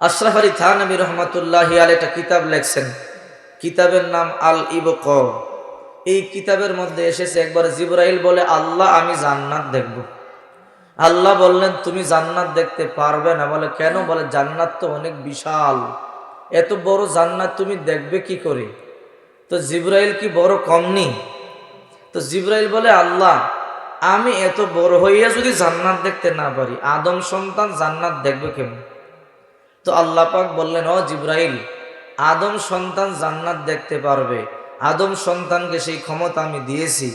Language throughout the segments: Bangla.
আশরাফ আলী থানভী রহমাতুল্লাহি আলাইহি একটা কিতাব লেখছেন। কিতাবের নাম আল ইবক। এই কিতাবের মধ্যে এসেছে একবার জিবরাইল বলে, আল্লাহ আমি জান্নাত দেখব। আল্লাহ বললেন তুমি জান্নাত দেখতে পারবে না। বলে কেন? বলে জান্নাত তো অনেক বিশাল, এত বড় জান্নাত তুমি দেখবে কি করে? তো জিবরাইল কি বড় কমনি? তো জিবরাইল বলে, আল্লাহ আমি এত বড় হইয়া যদি জান্নাত দেখতে না পারি, আদম সন্তান জান্নাত দেখবে কেমন? তো আল্লাহ পাক বললেন, ও জিবরাইল, আদম সন্তান জান্নাত দেখতে পারবে, আদম সন্তানকে সেই ক্ষমতা আমি দিয়েছি,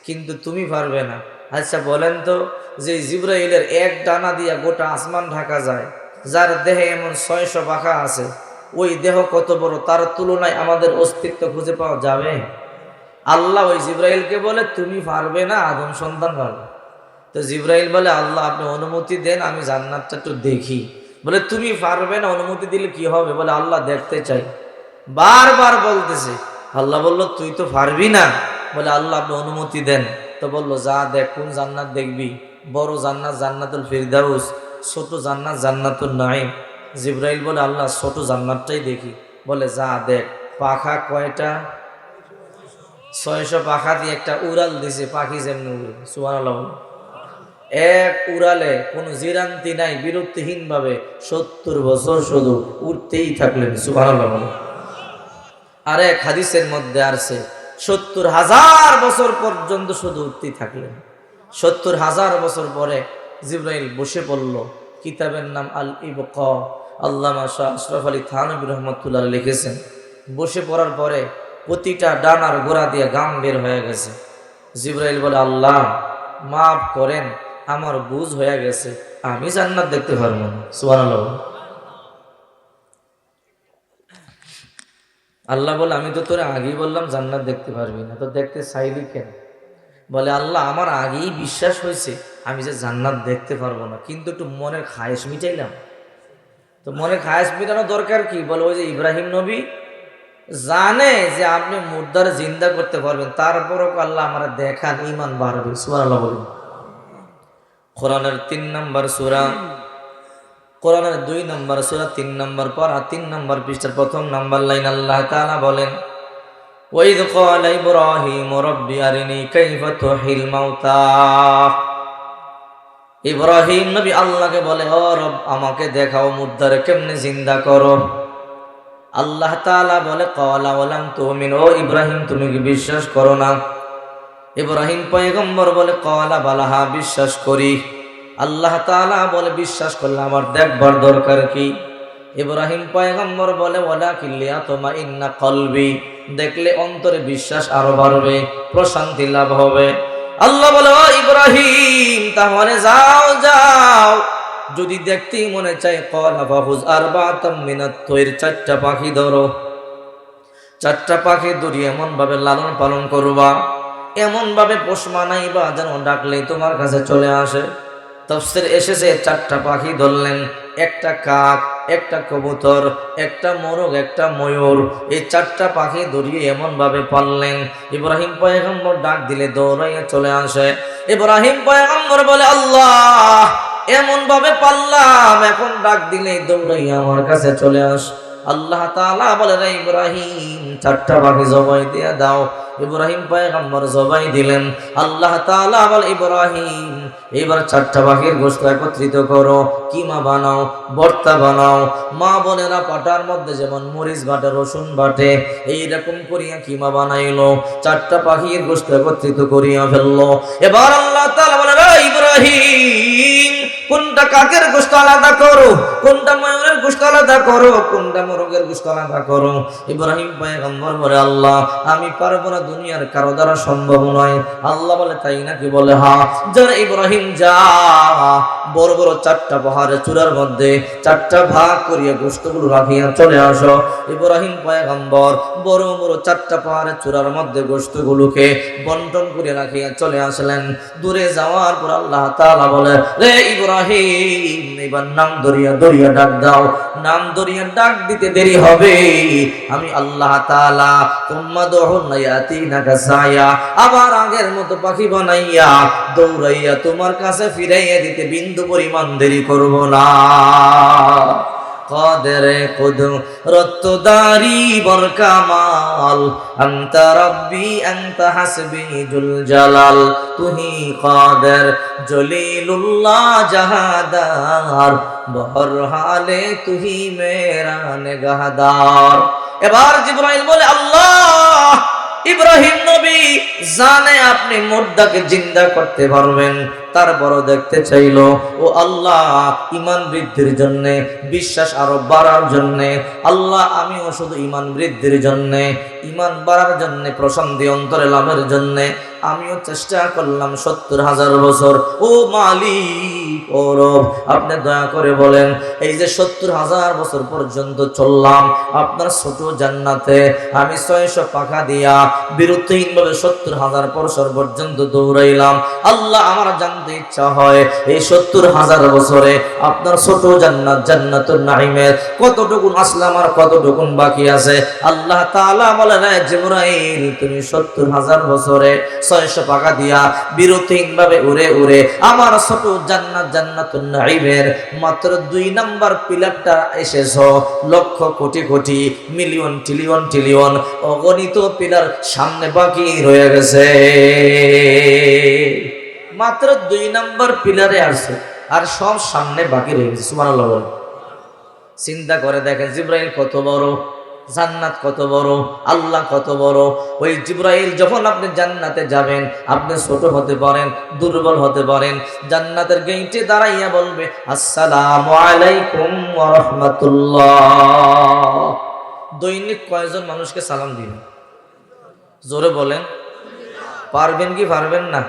কিন্তু তুমি পারবে না। আচ্ছা বলেন তো, যে জিবরাইলের এক ডানা দিয়া গোটা আসমান ঢাকা যায়, যার দেহে এমন 600 পাখা আছে, ওই দেহ কত বড়, তার তুলনায় আমাদের অস্তিত্ব খুঁজে পাওয়া যাবে? আল্লাহ ওই জিবরাইলকে বলে তুমি পারবে না, আদম সন্তান পারবে। তো জিবরাইল বলে, আল্লাহ আপনি অনুমতি দেন, আমি জান্নাতটা একটু দেখি। বলে তুমি পারবে না, অনুমতি দিলে কি হবে? বলে আল্লাহ দেখতে চাই। বারবার বলতেছে। আল্লাহ বলল তুই তো পারবি না। বলে আল্লাহ আপনি অনুমতি দেন। তো বললো যা দেখ, কোন জান্নাত দেখবি? বড় জান্নাত জান্নাতুল ফিরদাউস, ছোট জান্নাত জান্নাতুল নাঈম। জিবরাইল বলে আল্লাহ ছোট জান্নাতটাই দেখি। বলে যা দেখ। পাখা কয়টা? 600 পাখা দিয়ে একটা উড়াল দিছে, পাখি যেমনি উড়ে। সুবহানাল্লাহ। এক উড়ালে কোনো জিরান্তি নাই, বিরক্তিহীন ভাবে 70 বছর শুধু উঠতেই থাকলেন। সুবহানাল্লাহ। আর এক হাদিসের মধ্যে আসছে 70,000 বছর পর্যন্ত শুধু উঠতেই থাকলেন। 70,000 বছর পরে জিবরাইল বসে পড়ল। কিতাবের নাম আল ইবক। আল্লামা শাহ আশরাফ আলী থানভী রহমাতুল্লাহ লিখেছেন। বসে পড়ার পরে প্রতিটা ডানার গোড়া দিয়ে গাম বের হয়ে গেছে। জিবরাইল বলে, আল্লাহ মাফ করেন, আমার বুঝ হয়ে গেছে, আমি জান্নাত দেখতে পারবো না। সুবহানাল্লাহ। আল্লাহ বলে, আমি তো তোরে আগেই বললাম জান্নাত দেখতে পারবি না, তো দেখতে চাইলি কেন? বলে আল্লাহ আমার আগেই বিশ্বাস হয়েছে আমি যে জান্নাত দেখতে পারবো না, কিন্তু একটু মনের খায়েশ মিটাইলাম। তো মনের খায়েশ মিটানো দরকার কি? বলে ওই যে ইব্রাহিম নবী জানে যে আপনি মুর্দার জিন্দা করতে পারবেন, তারপরও আল্লাহ আমার দেখান, ঈমান বাড়বে। সুবহানাল্লাহ বলুন। কোরআনের 3 নম্বর সূরা, কোরআনের 2 নম্বর সূরা 3 নম্বর পারা 3 নম্বর পৃষ্ঠার প্রথম নম্বর লাইন আল্লাহ তাআলা বলেন, ওয়াইদ ক্বালা ইব্রাহিম রাব্বি আরিনি কাইফা তুহিল মাউতা। ইব্রাহিম নবী আল্লাহকে বলে, ও রব আমাকে দেখাও মুর্দারে কেমনে জিন্দা করো। আল্লাহ তাআলা বলে, ক্বালা ওয়ালাম তুমিন, ও ইব্রাহিম তুমি কি বিশ্বাস করো না? ইব্রাহিম পয়গম্বর বলে, ক্বালা বালাহা বিশ্বাস করি। আল্লাহ তাআলা বলে, বিশ্বাস করলে আমার দেখবার দরকার কি? ইব্রাহিম পয়গম্বর বলে, ওয়ালাকিন লিয়াতমাইন্না কলবি, দেখলে অন্তরে বিশ্বাস আরো বাড়বে, প্রশান্তি লাভ হবে। আল্লাহ বলে, ও ইব্রাহিম তাহলে যাও যাও, যদি দেখতেই মনে চায় ক্বালা ফাহুজ আরবাতাম মিনাত তৈর, 4টা পাখি ধরো। 4টা পাখি ধরি এমন ভাবে লালন পালন করবা, এমন ভাবে পোষ মানাইবা যেন ডাকলেই তোমার কাছে চলে আসে। তাফসীর এসেছে 4টা পাখি ধরলেন, একটা কাক, একটা কবুতর, একটা মোরগ, একটা ময়ূর। এই 4টা পাখি ধরিয়ে এমন ভাবে পাললেন, ইব্রাহিম পয়গম্বর ডাক দিলে দৌড়াইয়া চলে আসে। ইব্রাহিম পয়গম্বর বলে, আল্লাহ এমন ভাবে পাললাম, এখন ডাক দিলেই দৌড়াইয়া আমার কাছে চলে আস। আল্লাহ তাআলা বলে, রে ইব্রাহিম 4টা পাখি জবাই দিয়ে দাও। ইব্রাহিম পয়গম্বর জবাই দিলেন। আল্লাহ তাআলা বলে, ইব্রাহিম এবার 4টা পাখির গোশত একত্রিত করো, কিমা বানাও, ভর্তা বানাও। মা বোনেরা পাটার মধ্যে যেমন মরিচ বাটে, রসুন বাটে, এইরকম করিয়া কিমা বানাইলো। 4টা পাখির গোশত একত্রিত করিয়া ফেললো। এবার আল্লাহ তাআলা বলে, রে ইব্রাহিম কোনটা কাকের গোশত আলাদা করো, কোনটা ময়ূরের গোশত আলাদা করো, কোনটা মোরগের গোশত আলাদা করো। ইব্রাহিম পয়গম্বর বলে, আল্লাহ আমি পারবো না, দুনিয়ার কারো দ্বারা সম্ভব নয়। আল্লাহ বলে, তাই নাকি? বলে হ্যাঁ। যারা ইব্রাহিম যা, বড় বড় 4টা পাহাড়ের চূড়ার মধ্যে 4টা ভাগ করিয়া গোশতগুলো রাখিয়া চলে আসো। ইব্রাহিম পয়গম্বর বড় বড় 4টা পাহাড়ের চূড়ার মধ্যে গোশতগুলোকে বন্টন করে রাখিয়া চলে আসলেন। দূরে যাওয়ার পর আল্লাহ তাআলা বলে, রে ইব্রাহিম এবার নাম ধরিয়া ধরিয়া ডাক দাও। নাম ধরিয়া ডাক দিতে দেরি হবে, আমি আল্লাহ তাআলা আবার আগের মতো পাখি বানাইয়া দৌড়াইয়া তোমার কাছে ফিরাইয়া দিতে বিন্দু পরিমাণ দেরি করব না। قادر قدرت داری برکمال انت ربی انت حسبی جل جلال تو ہی قادر جلیل اللہ جہادار بہر حالے تو ہی میرا نگہدار এবার জিবরাইল বলে আল্লাহ ইব্রাহিম নবী জানে আপনি মুর্দাকে জিন্দা করতে পারবেন তারপরও দেখতে চাইলো ও আল্লাহ ঈমান বৃদ্ধির জন্য বিশ্বাস আরো বাড়ার জন্য আল্লাহ আমিও শুধু ঈমান বৃদ্ধির জন্য ঈমান বাড়ার জন্য প্রশান্তি অন্তরে লাভের জন্য আমিও চেষ্টা করলাম ৭০,০০০ বছর ও মালিক ও রব আপনি দয়া করে বলেন এই যে ৭০,০০০ বছর পর্যন্ত চললাম আপনার ছোট জান্নাতে আমি ৬০০ পাখা দিয়া বিরতিহীনভাবে ৭০,০০০ বছর পর্যন্ত দৌড়াইলাম আল্লাহ আমার জানতে ইচ্ছা হয় এই ৭০,০০০ বছরে আপনার ছোট জান্নাত জান্নাতুন নাঈমের কতটুকু আসলাম আর কতটুকু বাকি আছে আল্লাহ তাআলা বলেন জিবরাইল তুমি ৭০,০০০ বছরে ৬০০ পাখা দিয়া বিরতিহীনভাবে উড়ে উড়ে আমার ছোট জান্নাত জান্নাতুন নাঈমের মাত্র ২ নাম্বার পিলারটা এসেছো lakh crore crore million trillion trillion অগণিত পিলার সামনে বাকি রয়ে গেছে মাত্র ২ নাম্বার পিলারে আসছে আর সব সামনে বাকি রয়ে গেছে সুবহানাল্লাহ বলেন চিন্তা করে দেখেন জিবরাইল কত বড় জান্নাত কত বড় আল্লাহ কত বড় ওই জিবরাইল যখন আপনি জান্নাতে যাবেন আপনি ছোট হতে পারেন দুর্বল হতে পারেন জান্নাতের গেইটে দাঁড়াইয়া বলবে আসসালামু আলাইকুম ওয়া রাহমাতুল্লাহ দৈনিক কয়জন মানুষকে সালাম দিন জোরে বলেন পারবেন কি পারবেন না